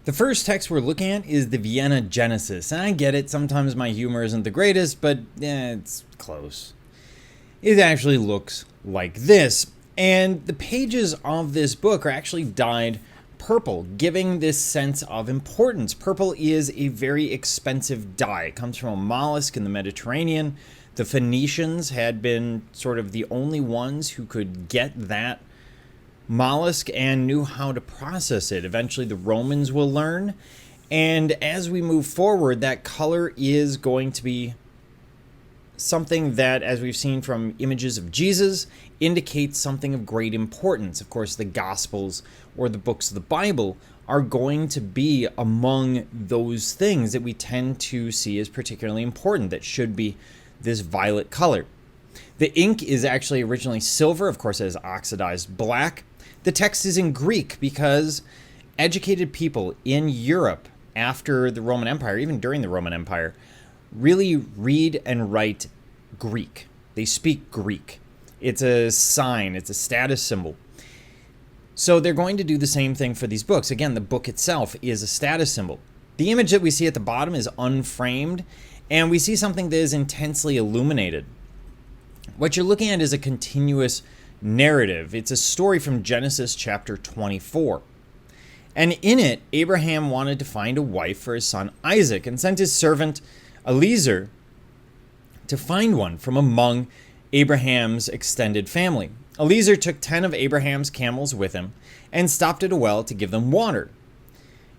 The first text we're looking at is the Vienna Genesis. And I get it, sometimes my humor isn't the greatest, but it's close. It actually looks like this. And the pages of this book are actually dyed purple, giving this sense of importance. Purple is a very expensive dye. It comes from a mollusk in the Mediterranean. The Phoenicians had been sort of the only ones who could get that mollusk and knew how to process it. Eventually the Romans will learn, and as we move forward, that color is going to be something that, as we've seen from images of Jesus, indicates something of great importance. Of course, the Gospels or the books of the Bible are going to be among those things that we tend to see as particularly important, that should be this violet color. The ink is actually originally silver, of course it is oxidized black. The text is in Greek because educated people in Europe after the Roman Empire, even during the Roman Empire, really read and write Greek. They speak Greek. It's a sign, it's a status symbol. So they're going to do the same thing for these books. Again, the book itself is a status symbol. The image that we see at the bottom is unframed, and we see something that is intensely illuminated. What you're looking at is a continuous narrative. It's a story from Genesis chapter 24. And in it, Abraham wanted to find a wife for his son Isaac and sent his servant Eliezer to find one from among Abraham's extended family. Eliezer took 10 of Abraham's camels with him and stopped at a well to give them water.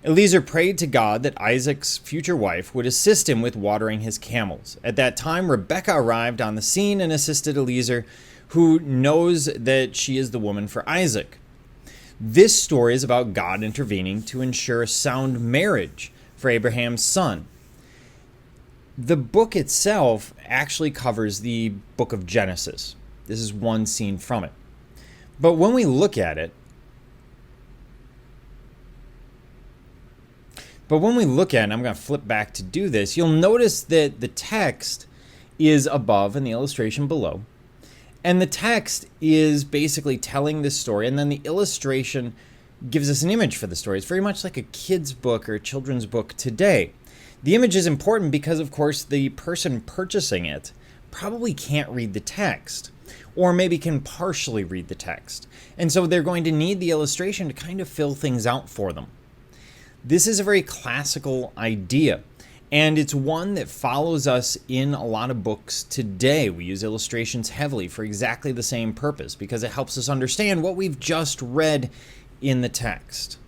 Eliezer prayed to God that Isaac's future wife would assist him with watering his camels. At that time, Rebekah arrived on the scene and assisted Eliezer, who knows that she is the woman for Isaac. This story is about God intervening to ensure a sound marriage for Abraham's son. The book itself actually covers the book of Genesis. This is one scene from it. But when we look at it, and I'm going to flip back to do this, you'll notice that the text is above and the illustration below. And the text is basically telling this story, and then the illustration gives us an image for the story. It's very much like a kid's book or a children's book today. The image is important because, of course, the person purchasing it probably can't read the text, or maybe can partially read the text. And so they're going to need the illustration to kind of fill things out for them. This is a very classical idea, and it's one that follows us in a lot of books today. We use illustrations heavily for exactly the same purpose, because it helps us understand what we've just read in the text.